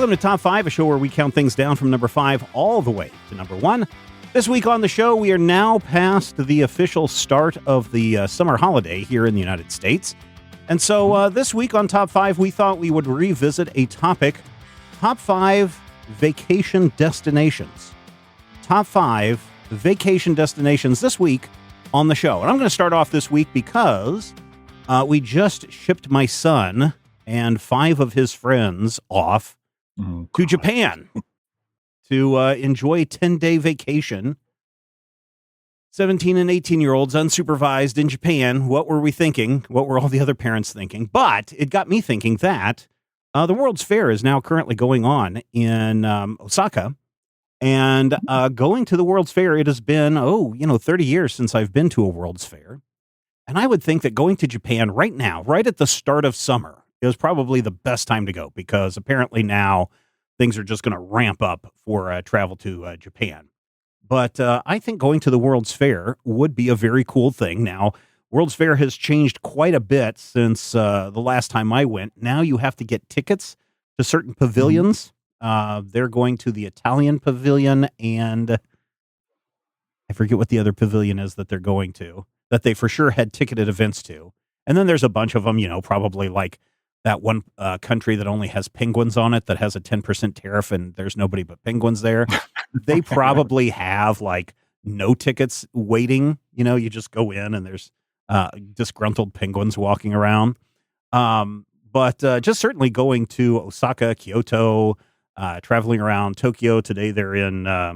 Welcome to Top 5, a show where we count things down from number 5 all the way to number 1. This week on the show, we are now past the official start of the summer holiday here in the United States. And so this week on Top 5, we thought we would revisit a topic, Top 5 Vacation Destinations. Top 5 Vacation Destinations this week on the show. And I'm going to start off this week because we just shipped my son and 5 of his friends off to Japan to enjoy a 10-day vacation. 17 and 18-year-olds unsupervised in Japan. What were we thinking? What were all the other parents thinking? But it got me thinking that the World's Fair is now currently going on in Osaka. And going to the World's Fair, it has been, 30 years since I've been to a World's Fair. And I would think that going to Japan right now, right at the start of summer, is probably the best time to go because apparently now things are just going to ramp up for travel to Japan. But I think going to the World's Fair would be a very cool thing. Now, World's Fair has changed quite a bit since the last time I went. Now you have to get tickets to certain pavilions. They're going to the Italian pavilion, and I forget what the other pavilion is that they're going to, that they for sure had ticketed events to. And then there's a bunch of them, probably like that one country that only has penguins on it that has a 10% tariff and there's nobody but penguins there. They probably have like no tickets waiting. You just go in and there's disgruntled penguins walking around. But just certainly going to Osaka, Kyoto, traveling around Tokyo. Today they're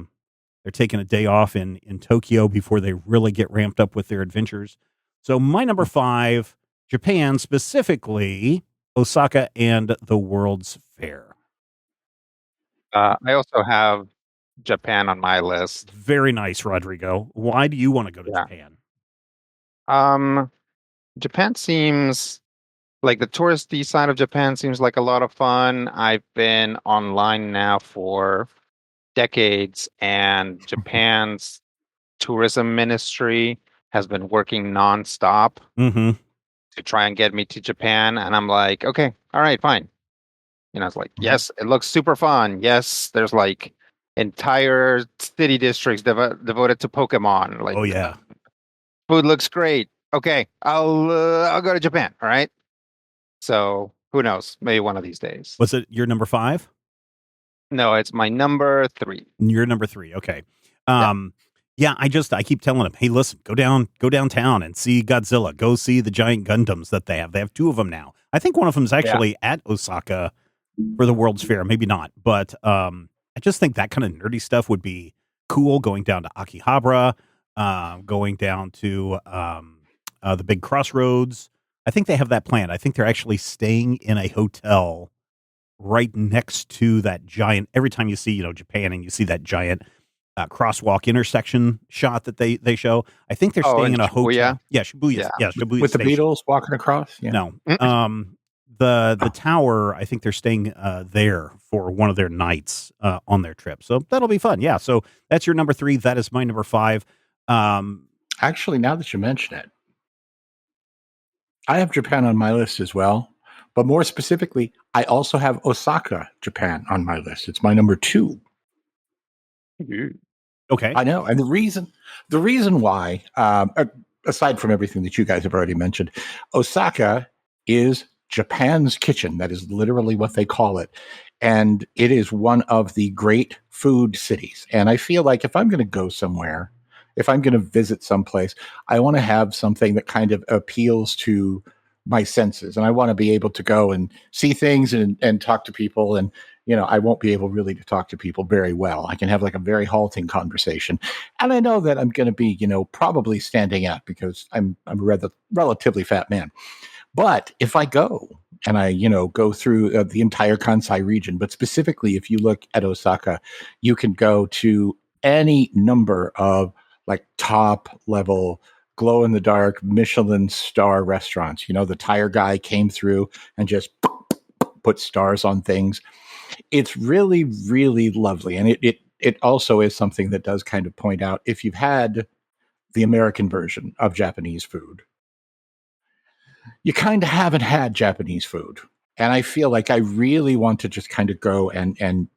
taking a day off in Tokyo before they really get ramped up with their adventures. So my number 5, Japan, specifically Osaka and the World's Fair. I also have Japan on my list. Very nice, Rodrigo. Why do you want to go to Japan? Japan seems like the touristy side of Japan seems like a lot of fun. I've been online now for decades, and Japan's tourism ministry has been working nonstop to try and get me to Japan. And I'm like, okay, all right, fine. It's like, yes, it looks super fun. Yes, there's like entire city districts devoted to Pokemon. Like, oh yeah, food looks great. Okay, I'll go to Japan. All right. So who knows? Maybe one of these days. Was it your number 5? No, it's my number 3. Your number 3. Okay. Yeah, I keep telling them, hey, listen, go downtown and see Godzilla. Go see the giant Gundams that they have. They have 2 of them now. I think one of them is actually at Osaka for the World's Fair. Maybe not, but I just think that kind of nerdy stuff would be cool. Going down to Akihabara, going down to the big crossroads. I think they have that planned. I think they're actually staying in a hotel right next to that giant. Every time you see, Japan and you see that giant crosswalk intersection shot that they show, I think they're staying in a hotel. Yeah, Shibuya. Yeah, Shibuya with Station. The Beatles walking across. Yeah. No, the tower. I think they're staying there for one of their nights on their trip. So that'll be fun. Yeah. So that's your number 3. That is my number 5. Actually, now that you mention it, I have Japan on my list as well. But more specifically, I also have Osaka, Japan on my list. It's my number 2. Okay. I know. And the reason why, aside from everything that you guys have already mentioned, Osaka is Japan's kitchen. That is literally what they call it. And it is one of the great food cities. And I feel like if I'm going to go somewhere, if I'm going to visit someplace, I want to have something that kind of appeals to my senses. And I want to be able to go and see things and talk to people. And, I won't be able really to talk to people very well. I can have like a very halting conversation. And I know that I'm going to be, probably standing up because I'm a relatively fat man. But if I go and I, go through the entire Kansai region, but specifically if you look at Osaka, you can go to any number of like top level glow in the dark Michelin star restaurants. The tire guy came through and just put stars on things. It's really, really lovely. And it also is something that does kind of point out, if you've had the American version of Japanese food, you kind of haven't had Japanese food. And I feel like I really want to just kind of go and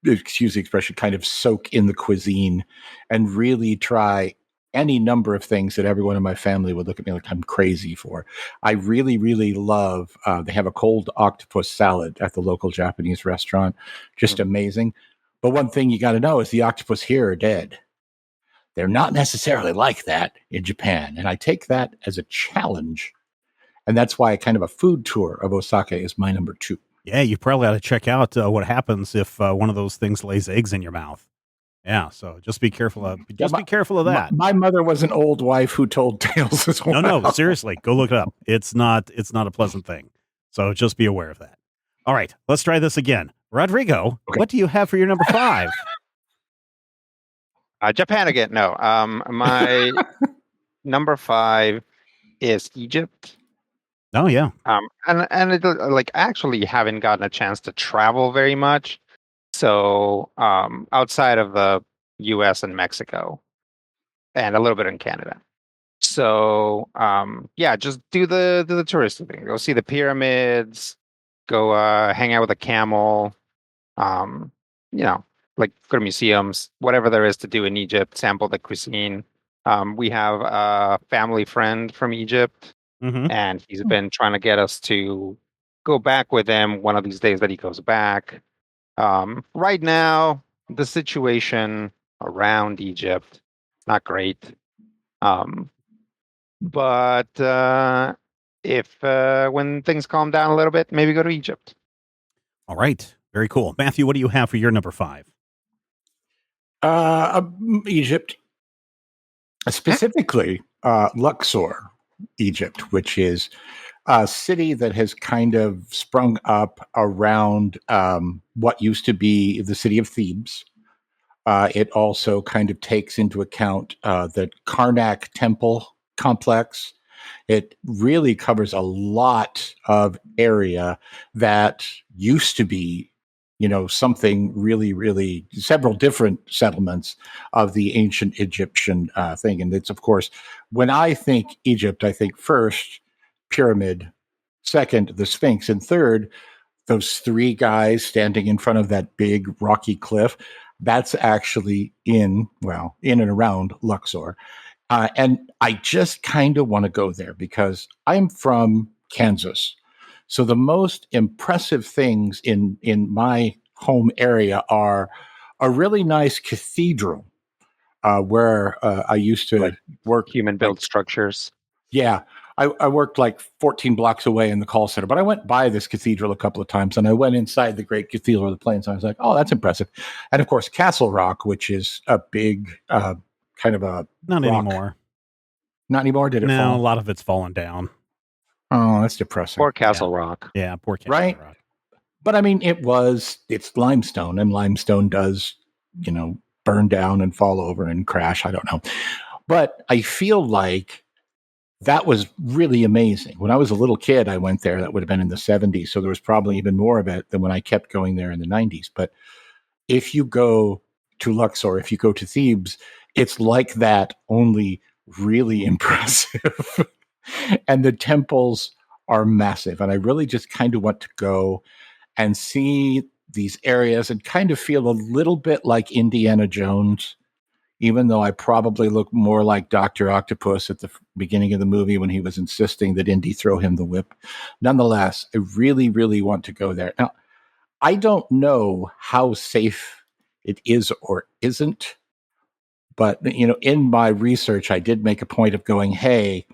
excuse the expression, kind of soak in the cuisine and really try any number of things that everyone in my family would look at me like I'm crazy for. I really, really love, they have a cold octopus salad at the local Japanese restaurant. Just amazing. But one thing you got to know is the octopus here are dead. They're not necessarily like that in Japan. And I take that as a challenge. And that's why kind of a food tour of Osaka is my number 2. Yeah, you probably ought to check out what happens if one of those things lays eggs in your mouth. Yeah, so just be careful of be careful of that. My mother was an old wife who told tales as well. No, seriously, go look it up. It's not a pleasant thing. So just be aware of that. All right, let's try this again. Rodrigo, what do you have for your number 5? Japan again. No. My number 5 is Egypt. Oh yeah. And it, like, actually haven't gotten a chance to travel very much. So outside of the U.S. and Mexico, and a little bit in Canada. So yeah, just do the touristy thing. Go see the pyramids. Go hang out with a camel. Um, you know, like go to museums, whatever there is to do in Egypt. Sample the cuisine. We have a family friend from Egypt. And he's been trying to get us to go back with him one of these days that he goes back. Right now, the situation around Egypt, not great. But if when things calm down a little bit, maybe go to Egypt. All right. Very cool. Matthew, what do you have for your number 5? Egypt. Specifically, Luxor, Egypt, which is a city that has kind of sprung up around what used to be the city of Thebes. It also kind of takes into account the Karnak temple complex. It really covers a lot of area that used to be, something really, really several different settlements of the ancient Egyptian thing. And it's, of course, when I think Egypt, I think first pyramid, second the Sphinx, and third those 3 guys standing in front of that big rocky cliff. That's actually in and around Luxor. And I just kind of want to go there because I'm from Kansas. So the most impressive things in my home area are a really nice cathedral where I used to work. Human-built structures. Yeah. I worked like 14 blocks away in the call center, but I went by this cathedral a couple of times and I went inside the Great Cathedral of the Plains. And I was like, oh, that's impressive. And of course, Castle Rock, which is a big kind of a Not rock. anymore. Not anymore? Did it fall? No, a lot of it's fallen down. Oh, that's depressing. Poor Castle Rock. Yeah, poor Castle Rock. But I mean, it's limestone, and limestone does, burn down and fall over and crash. I don't know. But I feel like that was really amazing. When I was a little kid, I went there. That would have been in the 70s. So there was probably even more of it than when I kept going there in the 90s. But if you go to Luxor, if you go to Thebes, it's like that, only really impressive. And the temples are massive. And I really just kind of want to go and see these areas and kind of feel a little bit like Indiana Jones, even though I probably look more like Dr. Octopus at the beginning of the movie when he was insisting that Indy throw him the whip. Nonetheless, I really, really want to go there. Now, I don't know how safe it is or isn't, but, in my research, I did make a point of going, hey,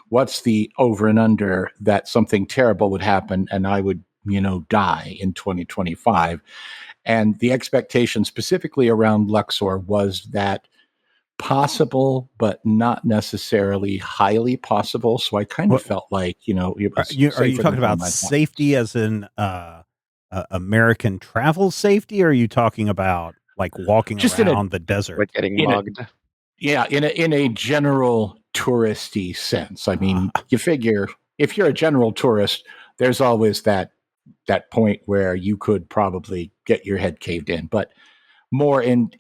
what's the over and under that something terrible would happen and I would, die in 2025. And the expectation specifically around Luxor was that possible, but not necessarily highly possible. So I kind of felt like, it was are you talking about safety as in American travel safety, or are you talking about like walking just around the desert? Like getting mugged? In a general touristy sense. I mean, you figure if you're a general tourist, there's always that point where you could probably get your head caved in, but more in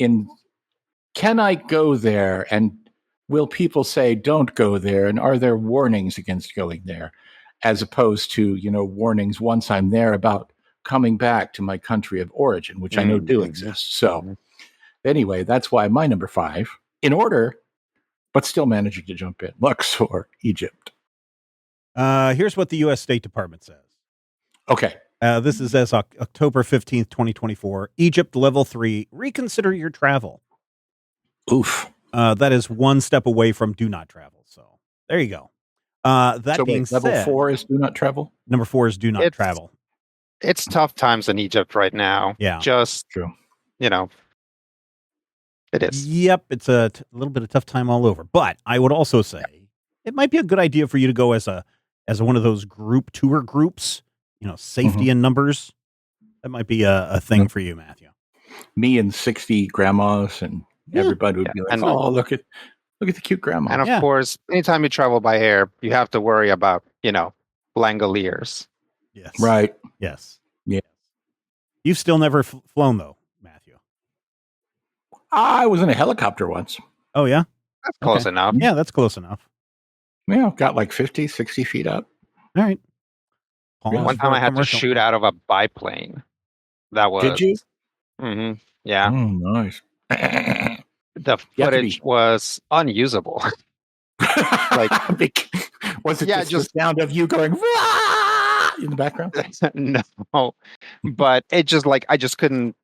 can I go there, and will people say don't go there, and are there warnings against going there? as opposed to, warnings once I'm there about coming back to my country of origin, which I know do exist. So anyway, that's why my number 5, in order, but still managing to jump in, Luxor, Egypt. Here's what the U.S. State Department says. Okay. This is as October 15th, 2024. Egypt level 3, reconsider your travel. Oof. That is one step away from do not travel. So there you go. That being said, level 4 is do not travel? Number 4 is do not travel. It's tough times in Egypt right now. Yeah. Just, true. It is. Yep. It's a little bit of tough time all over. But I would also say it might be a good idea for you to go as one of those group tour groups, safety in numbers. That might be a thing for you, Matthew. Me and 60 grandmas and everybody would be like, oh, look at the cute grandma. And of course, anytime you travel by air, you have to worry about, Langoliers. Yes. Right. Yes. Yeah. You've still never flown, though, Matthew. I was in a helicopter once. Oh, yeah? That's close enough. Yeah, that's close enough. Yeah, got like 50, 60 feet up. All right. One time I had to shoot out of a biplane. That was. Did you? Mm-hmm. Yeah. Oh, nice. The footage was unusable. Was it just the sound of you going in the background? No, but it just I just couldn't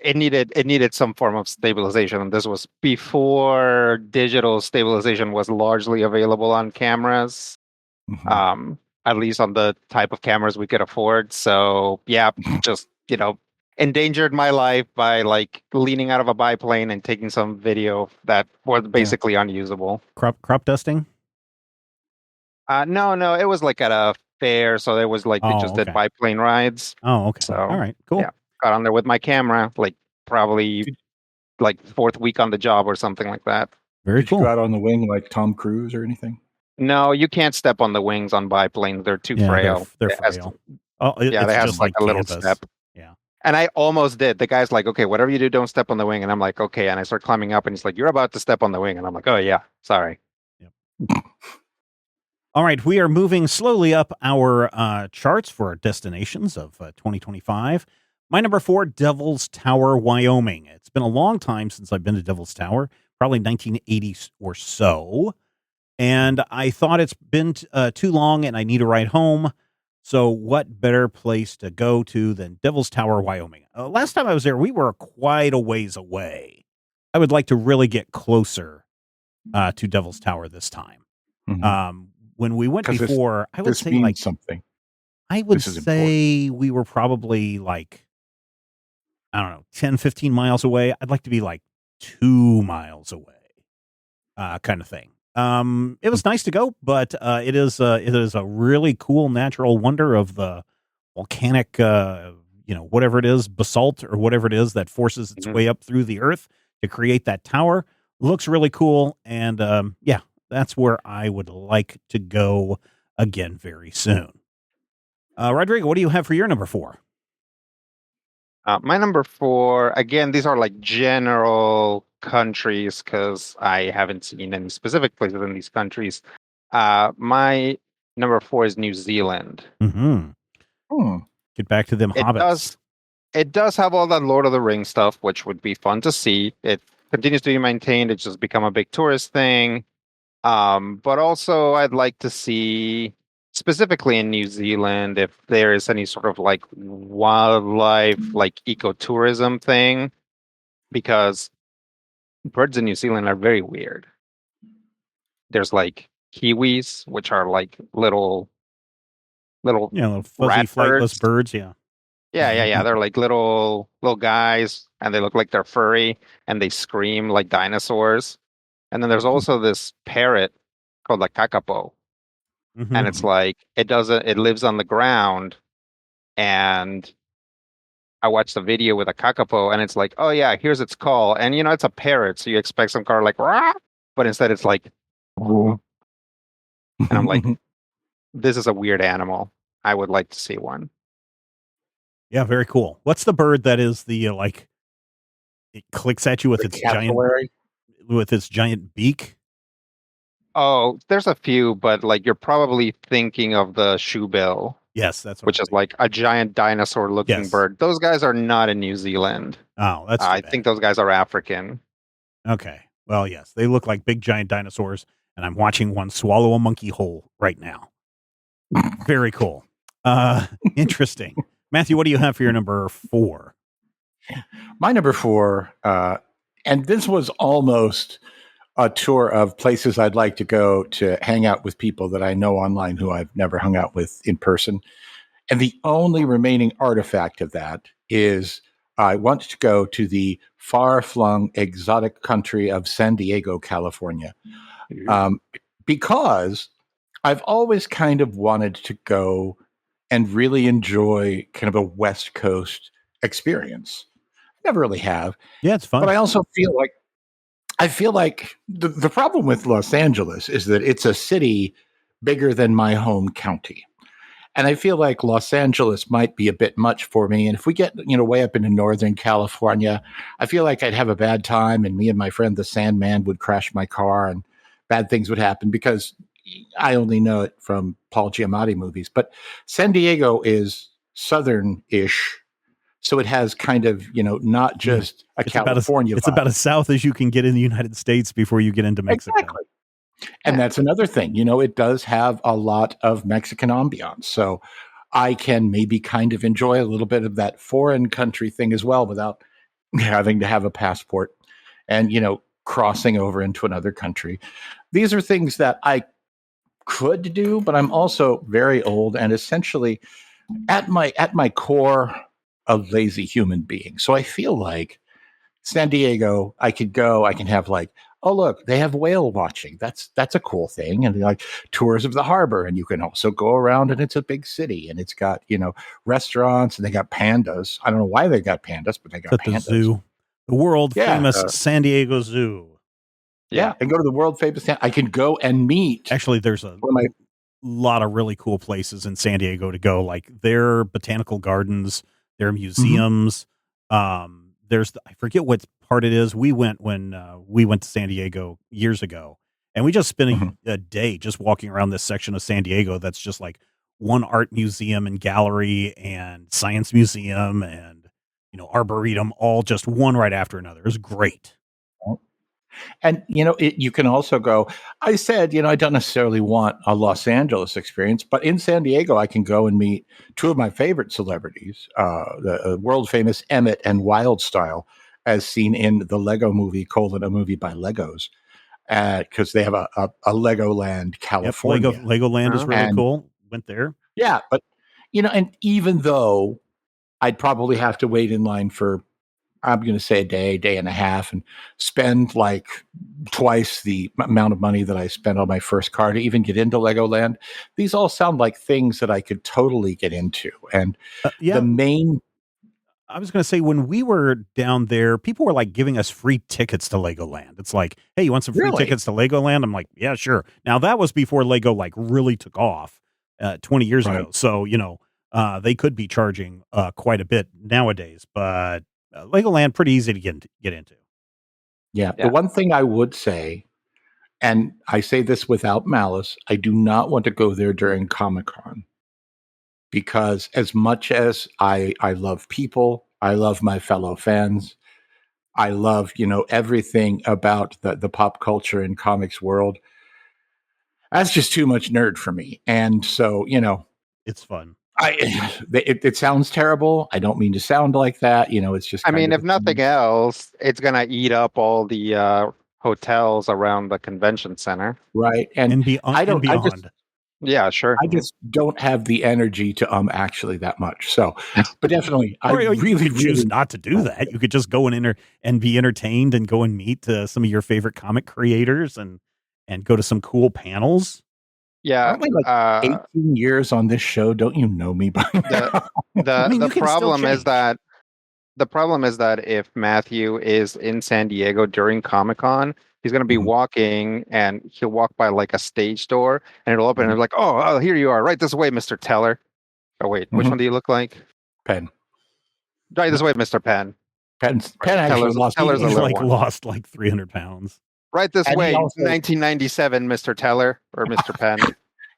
it needed some form of stabilization, and this was before digital stabilization was largely available on cameras. Mm-hmm. At least on the type of cameras we could afford. So yeah, just endangered my life by leaning out of a biplane and taking some video that was basically unusable. Crop dusting? No, it was at a fair, so there was they just did biplane rides. Oh, okay. So all right, cool. Yeah, got on there with my camera, probably fourth week on the job or something like that. Very cool. Did you go out on the wing like Tom Cruise or anything? No, you can't step on the wings on biplanes. They're too frail. They're frail. They have just a little canvas. step. Yeah. And I almost did. The guy's like, okay, whatever you do, don't step on the wing. And I'm like, okay. And I start climbing up and he's like, you're about to step on the wing. And I'm like, oh yeah, sorry. Yep. All right. We are moving slowly up our charts for our destinations of 2025. My number 4, Devil's Tower, Wyoming. It's been a long time since I've been to Devil's Tower, probably 1980 or so. And I thought it's been too long and I need a ride home. So what better place to go to than Devil's Tower, Wyoming? Last time I was there, we were quite a ways away. I would like to really get closer to Devil's Tower this time. Mm-hmm. When we went before, I would say something. I would say important. We were probably 10, 15 miles away. I'd like to be 2 miles away, kind of thing. It was nice to go, but it is a really cool natural wonder of the volcanic, whatever it is, basalt or whatever it is that forces its way up through the earth to create that tower. Looks really cool, and that's where I would like to go again very soon. Rodrigo, what do you have for your number 4? My number 4, again, these are general countries because I haven't seen any specific places in these countries. My number 4 is New Zealand. Mm-hmm. Get back to them hobbits. It does have all that Lord of the Rings stuff, which would be fun to see. It continues to be maintained. It's just become a big tourist thing. But also I'd like to see, specifically in New Zealand, if there is any sort of wildlife, ecotourism thing, because birds in New Zealand are very weird. There's kiwis, which are little fuzzy flightless birds. Yeah. They're little guys, and they look like they're furry, and they scream like dinosaurs. And then there's also this parrot called the kakapo. Mm-hmm. And it's it lives on the ground. And I watched a video with a kakapo, and it's oh yeah, here's its call. And it's a parrot, so you expect some kind of rah! But instead it's and I'm like, this is a weird animal. I would like to see one. Yeah, very cool. What's the bird that is the it clicks at you with its giant beak? Oh, there's a few, but like you're probably thinking of the shoebill, Yes, that's what I'm which is thinking. like a giant dinosaur-looking Yes. bird. Those guys are not in New Zealand. Oh, that's too I bad. think those guys are African. Okay. Well, yes, they look like big giant dinosaurs, and I'm watching one swallow a monkey whole right now. Very cool. Interesting. Matthew, what do you have for your number 4? My number 4, and this was almost a tour of places I'd like to go to hang out with people that I know online who I've never hung out with in person. And the only remaining artifact of that is I want to go to the far flung exotic country of San Diego, California, um, because I've always kind of wanted to go and really enjoy kind of a West Coast experience. Never really have, Yeah, it's but fun. I feel like the problem with Los Angeles is that it's a city bigger than my home county. And I feel like Los Angeles might be a bit much for me. And if we get, way up into Northern California, I feel like I'd have a bad time and me and my friend the Sandman would crash my car and bad things would happen because I only know it from Paul Giamatti movies. But San Diego is southern-ish. So it has kind of, not Yeah. just a California It's vibe. about as south as you can get in the United States before you get into Mexico. Exactly. And that's another thing, it does have a lot of Mexican ambiance. So I can maybe kind of enjoy a little bit of that foreign country thing as well without having to have a passport and, crossing over into another country. These are things that I could do, but I'm also very old and essentially at my core a lazy human being. So I feel like San Diego, I could go, I can have like, oh look, they have whale watching. That's a cool thing. And like tours of the harbor. And you can also go around and it's a big city and it's got, restaurants and they got pandas. I don't know why they got pandas, but they It's got at the pandas. zoo, the world Yeah. famous San Diego Zoo. Yeah. And go to the world famous I can go and meet Actually, there's a one of my lot of really cool places in San Diego to go, like their botanical gardens, their Mhm. museums. I forget what part it is. We went when we went to San Diego years ago, and we just spent Mhm. a day just walking around this section of San Diego that's just like one art museum and gallery and science museum and arboretum, all just one right after another. It was great. And you can also go. I said, I don't necessarily want a Los Angeles experience, but in San Diego, I can go and meet two of my favorite celebrities, the world famous Emmett and Wildstyle, as seen in the Lego Movie: a movie by Legos, because they have a Legoland Yep, California, Legoland is Huh? really and cool. Went there. yeah, but and even though I'd probably have to wait in line for I'm going to say a day and a half, and spend like twice the amount of money that I spent on my first car to even get into Legoland. These all sound like things that I could totally get into. And the Yeah, main, I was going to say when we were down there, people were like giving us free tickets to Legoland. It's like, hey, you want some free really, tickets to Legoland? I'm like, yeah, sure. Now that was before Lego like really took off 20 years right? ago. So, they could be charging quite a bit nowadays, but Legoland pretty easy to get into. Yeah. The Yeah. one thing I would say, and I say this without malice, I do not want to go there during Comic Con because as much as I love people, I love my fellow fans. I love, everything about the pop culture and comics world. That's just too much nerd for me. And so, It's fun. I it sounds terrible. I don't mean to sound like that. It's just I kind mean, of if the thing. nothing else, it's gonna eat up all the hotels around the convention center. Right. And And beyond I and don't beyond. Yeah, sure. I just don't have the energy to actually that much. So, but definitely I Or you really, could choose really not to do that. You could just go and be entertained and go and meet some of your favorite comic creators and go to some cool panels. Yeah. aren't we like 18 years on this show? Don't you know me by The now? I the mean, the you can still problem is change. that if Matthew is in San Diego during Comic-Con, he's going to be Mhm, walking and he'll walk by like a stage door and it'll open and mhm, it's like, oh, here you are. Right this way, Mr. Teller. Oh, wait, which mhm. one do you look like? Penn. Right this way, Mr. Penn. Penn Right. actually lost. Teller's a He's little like one. lost like 300 pounds. Right this And he way, also 1997, Mr. Teller or Mr. Penn.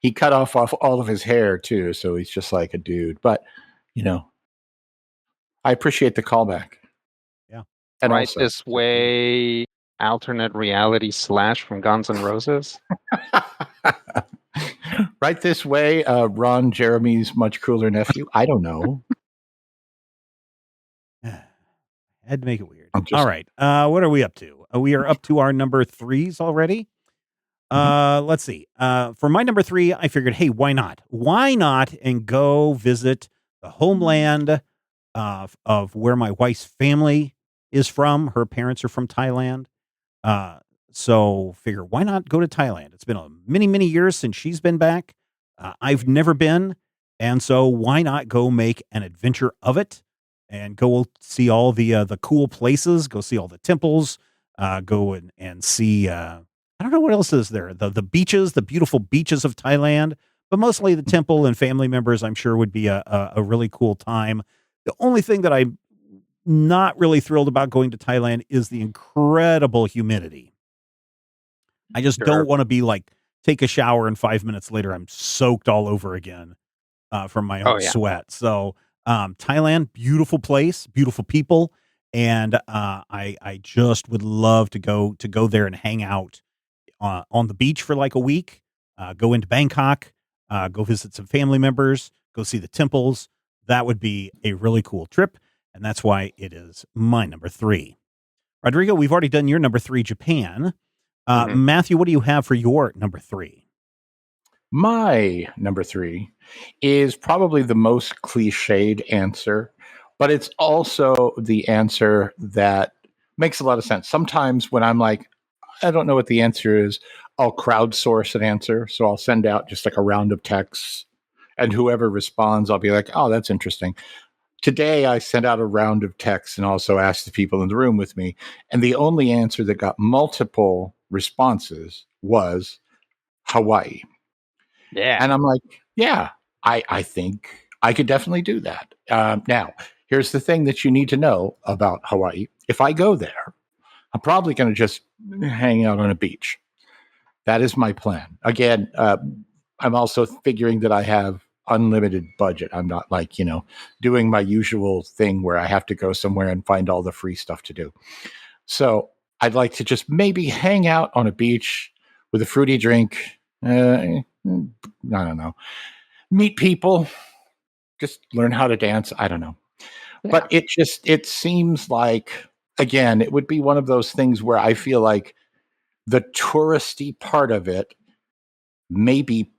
he cut off all of his hair too, so he's just like a dude. But you know, I appreciate the callback. Yeah. And Right also, this way, alternate reality Slash from Guns N' Roses. right this way, Ron Jeremy's much cooler nephew. I don't know. Had to make it weird. I'm just All right. What are we up to? We are up to our number threes already. Let's see. For my number three, I figured, hey, why not? Why not and go visit the homeland of where my wife's family is from. Her parents are from Thailand. Uh, so figure, why not go to Thailand? It's been many, many years since she's been back. I've never been. And so why not go make an adventure of it and go see all the cool places, go see all the temples, go and see, I don't know what else is there. The beaches, the beautiful beaches of Thailand, but mostly the temple and family members, I'm sure would be a really cool time. The only thing that I'm not really thrilled about going to Thailand is the incredible humidity. I just don't want to be like, take a shower and 5 minutes later, I'm soaked all over again from my own sweat. So Thailand, beautiful place, beautiful people. And I just would love to go there and hang out on the beach for like a week, go into Bangkok, go visit some family members, go see the temples. That would be a really cool trip. And that's why it is my number three. Rodrigo, we've already done your number three, Japan. Matthew, what do you have for your number three? My number three is probably the most cliched answer, but it's also the answer that makes a lot of sense. Sometimes when I'm like, I don't know what the answer is, I'll crowdsource an answer. So I'll send out just like a round of texts, and whoever responds, I'll be like, oh, that's interesting. Today, I sent out a round of texts and also asked the people in the room with me. And the only answer that got multiple responses was Hawaii. Yeah. And I'm like, yeah, I think I could definitely do that. Now, here's the thing that you need to know about Hawaii. If I go there, I'm probably going to just hang out on a beach. That is my plan. Again, I'm also figuring that I have unlimited budget. I'm not like, doing my usual thing where I have to go somewhere and find all the free stuff to do. So I'd like to just maybe hang out on a beach with a fruity drink. I don't know. Meet people, just learn how to dance. I don't know. Yeah. But it seems like, again, it would be one of those things where I feel like the touristy part of it may be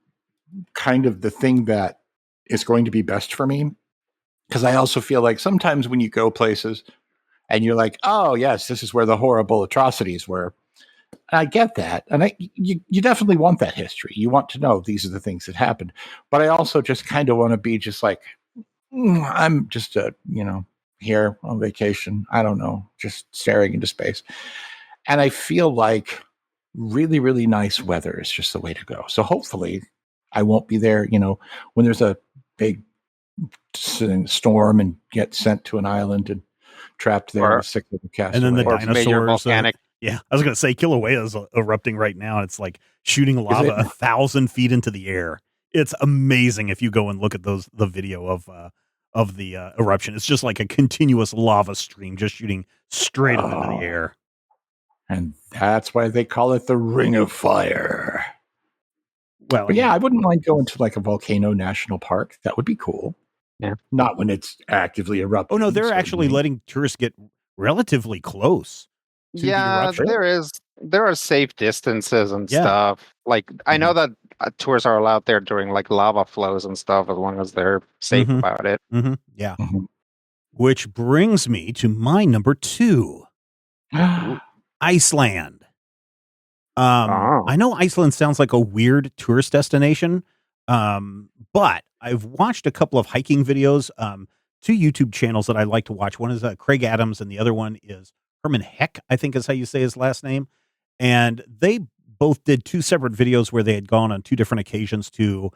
kind of the thing that is going to be best for me. Because I also feel like sometimes when you go places and you're like, oh, yes, this is where the horrible atrocities were. And I get that. And you definitely want that history. You want to know these are the things that happened. But I also just kind of want to be just like, I'm just, here on vacation. I don't know, just staring into space. And I feel like really, really nice weather is just the way to go. So hopefully I won't be there, when there's a big storm and get sent to an island and trapped there with sick little castaways. And then the dinosaurs. Volcanic. Yeah, I was going to say Kilauea is erupting right now. And it's like shooting lava 1,000 feet into the air. It's amazing if you go and look at the video of the eruption. It's just like a continuous lava stream just shooting straight up into the air. And that's why they call it the Ring of Fire. Well, but yeah, I wouldn't mind going to like a volcano national park. That would be cool. Yeah. Not when it's actively erupting. Oh, no, they're actually letting tourists get relatively close to the eruption. There are safe distances and stuff. Like, I know that tours are allowed there during like lava flows and stuff as long as they're safe about it. Yeah. Which brings me to my number two. Iceland. I know Iceland sounds like a weird tourist destination, but I've watched a couple of hiking videos, two YouTube channels that I like to watch. One is Craig Adams, and the other one is Herman Heck, I think is how you say his last name. And they both did two separate videos where they had gone on two different occasions to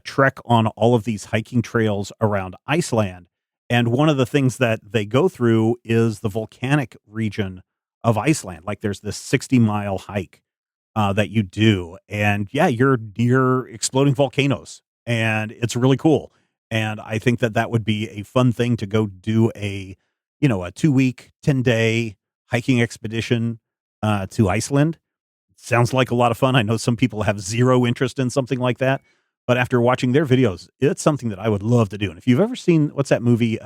trek on all of these hiking trails around Iceland. And one of the things that they go through is the volcanic region of Iceland. Like there's this 60-mile hike that you do, and yeah, you're near exploding volcanoes, and it's really cool. And I think that that would be a fun thing to go do a 2-week, 10-day hiking expedition to Iceland. Sounds like a lot of fun. I know some people have zero interest in something like that, but after watching their videos, it's something that I would love to do. And if you've ever seen, what's that movie?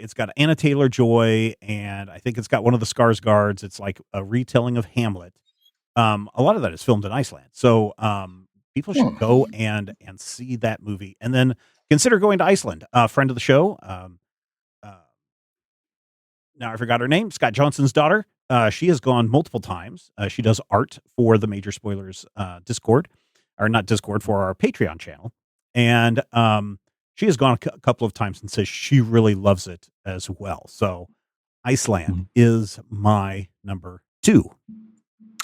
It's got Anna Taylor-Joy, and I think it's got one of the Skarsgårds. It's like a retelling of Hamlet. A lot of that is filmed in Iceland. So people should go and see that movie, and then consider going to Iceland. Friend of the show, now I forgot her name, Scott Johnson's daughter. She has gone multiple times. She does art for the Major Spoilers Discord, or not Discord, for our Patreon channel. And she has gone a couple of times and says she really loves it as well. So Iceland is my number 2.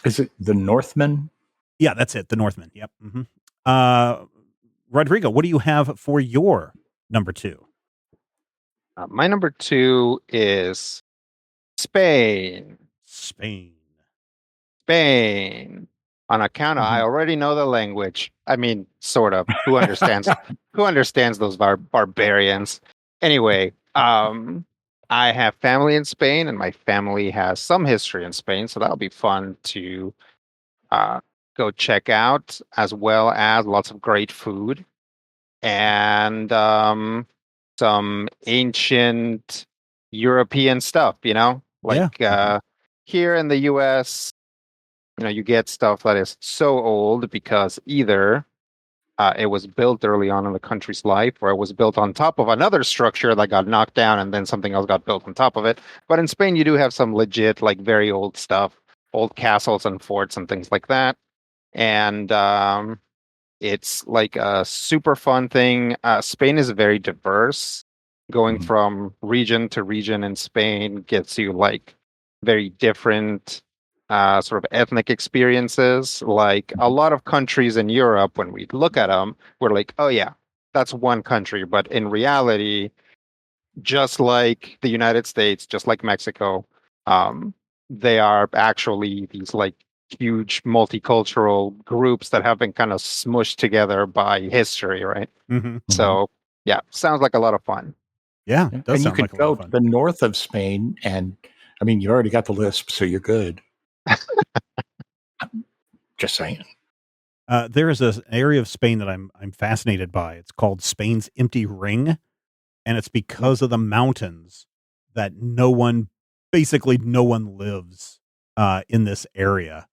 Is it the Northman? Yeah, that's it. The Northman. Yep. Rodrigo, what do you have for your number 2? My number 2 is Spain. On account of I already know the language. I mean, sort of. Who understands? Who understands those barbarians? Anyway, I have family in Spain, and my family has some history in Spain, so that'll be fun to go check out, as well as lots of great food and some ancient European stuff. Here in the U.S., you get stuff that is so old because either it was built early on in the country's life, or it was built on top of another structure that got knocked down, and then something else got built on top of it. But in Spain, you do have some legit, like very old stuff, old castles and forts and things like that. And it's like a super fun thing. Spain is very diverse. Going from region to region in Spain gets you like very different sort of ethnic experiences. Like a lot of countries in Europe, when we look at them, we're like, oh yeah, that's one country. But in reality, just like the United States, just like Mexico, they are actually these like huge multicultural groups that have been kind of smushed together by history, right? So yeah, sounds like a lot of fun. Yeah, and you could go to the north of Spain, and I mean, you already got the lisp, so you're good. Just saying. There is an area of Spain that I'm fascinated by. It's called Spain's Empty Ring, and it's because of the mountains that basically no one lives in this area,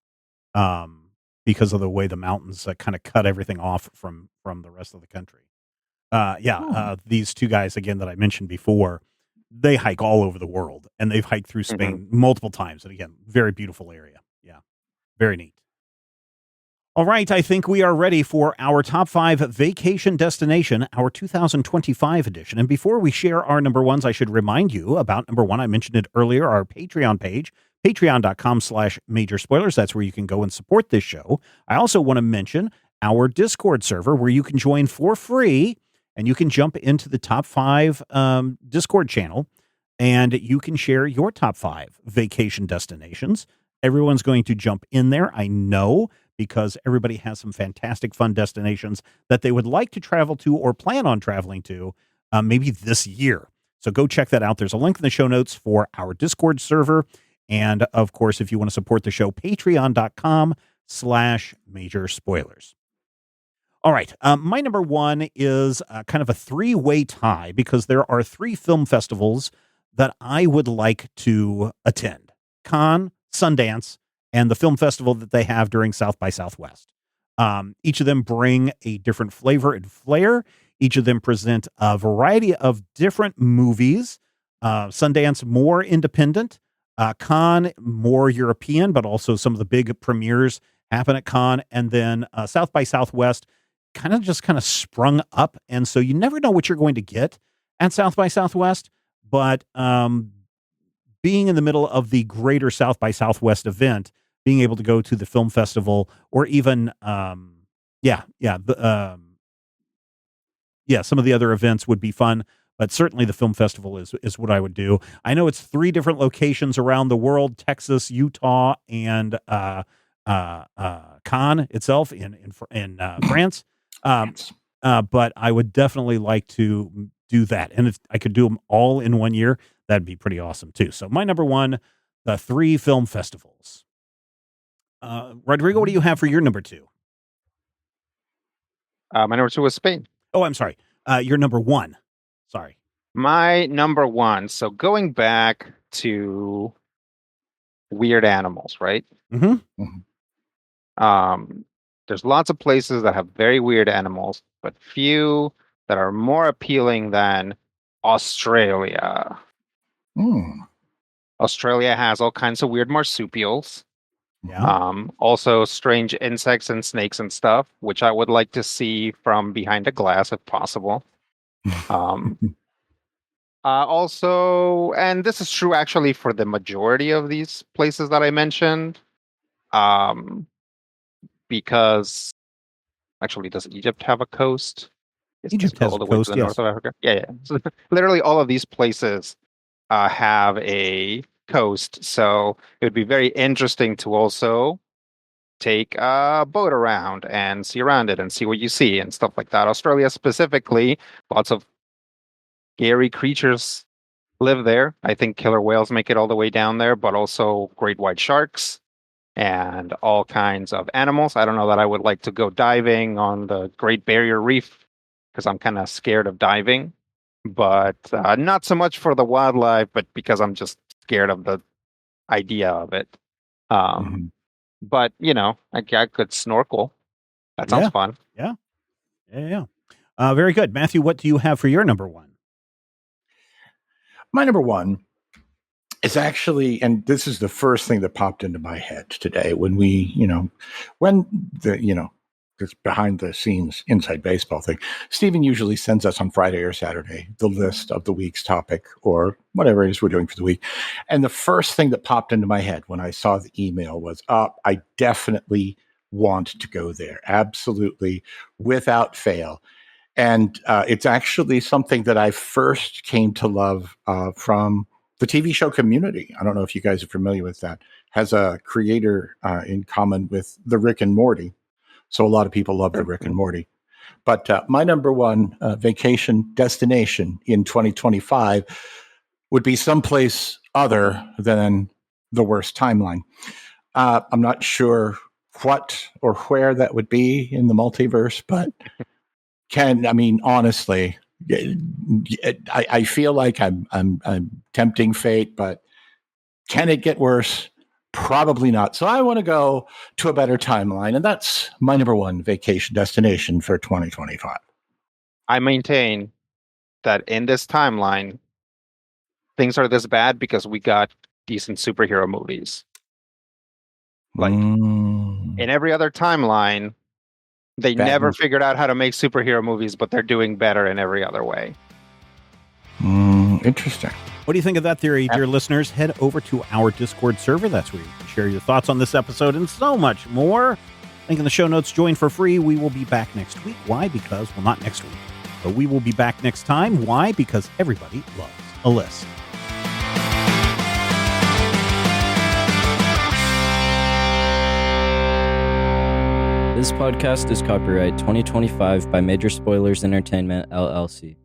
because of the way the mountains kind of cut everything off from the rest of the country. These two guys again that I mentioned before, they hike all over the world, and they've hiked through Spain multiple times. And again, very beautiful area. Yeah, very neat. All right, I think we are ready for our top 5 vacation destination, our 2025 edition. And before we share our number ones, I should remind you about number 1. I mentioned it earlier, our Patreon page, patreon.com/major spoilers. That's where you can go and support this show. I also want to mention our Discord server, where you can join for free, and you can jump into the top 5 Discord channel, and you can share your top 5 vacation destinations. Everyone's going to jump in there, I know, because everybody has some fantastic fun destinations that they would like to travel to or plan on traveling to maybe this year. So go check that out. There's a link in the show notes for our Discord server. And of course, if you want to support the show, patreon.com/major spoilers. All right. My number 1 is kind of a 3-way tie, because there are 3 film festivals that I would like to attend: Cannes, Sundance, and the film festival that they have during South by Southwest. Each of them bring a different flavor and flair. Each of them present a variety of different movies. Sundance, more independent. Cannes, more European, but also some of the big premieres happen at Cannes. And then South by Southwest kind of sprung up. And so you never know what you're going to get at South by Southwest. But being in the middle of the greater South by Southwest event, being able to go to the film festival, or even, some of the other events would be fun. but certainly the film festival is what I would do. I know it's 3 different locations around the world: Texas, Utah, and Cannes itself in France. But I would definitely like to do that, and if I could do them all in 1 year, that'd be pretty awesome too. So my number 1, the 3 film festivals. Rodrigo, what do you have for your number 2? My number 2 was Spain. Oh, I'm sorry. Your number 1. Sorry. My number 1. So going back to weird animals, right? Mm-hmm. There's lots of places that have very weird animals, but few that are more appealing than Australia. Australia has all kinds of weird marsupials. Yeah. Also strange insects and snakes and stuff, which I would like to see from behind a glass if possible. Also, and this is true actually for the majority of these places that I mentioned, because actually, does Egypt have a coast? Egypt has all a the way coast, to the yes. north of Africa. Yeah. So literally, all of these places have a coast, so it would be very interesting to also take a boat around and see around it and see what you see and stuff like that. Australia specifically, lots of scary creatures live there. I think killer whales make it all the way down there, but also great white sharks and all kinds of animals. I don't know that I would like to go diving on the Great Barrier Reef because I'm kind of scared of diving, but not so much for the wildlife, but because I'm just scared of the idea of it. But, I could snorkel. That sounds fun. Yeah. Very good. Matthew, what do you have for your number 1? My number 1 is actually, and this is the first thing that popped into my head today when this behind the scenes inside baseball thing. Stephen usually sends us on Friday or Saturday the list of the week's topic or whatever it is we're doing for the week. And the first thing that popped into my head when I saw the email was, I definitely want to go there. Absolutely, without fail. And it's actually something that I first came to love from the TV show Community. I don't know if you guys are familiar with that. Has a creator in common with the Rick and Morty. So a lot of people love the Rick and Morty. But my number 1 vacation destination in 2025 would be someplace other than the worst timeline. I'm not sure what or where that would be in the multiverse, but honestly, I feel like I'm tempting fate, but can it get worse? Probably not. So I want to go to a better timeline, and that's my number 1 vacation destination for 2025. I maintain that in this timeline, things are this bad because we got decent superhero movies. Like in every other timeline, they never figured out how to make superhero movies, but they're doing better in every other way. Interesting. What do you think of that theory, dear listeners? Head over to our Discord server. That's where you can share your thoughts on this episode and so much more. Link in the show notes. Join for free. We will be back next week. Why? Because, well, not next week, but we will be back next time. Why? Because everybody loves a list. This podcast is copyright 2025 by Major Spoilers Entertainment, LLC.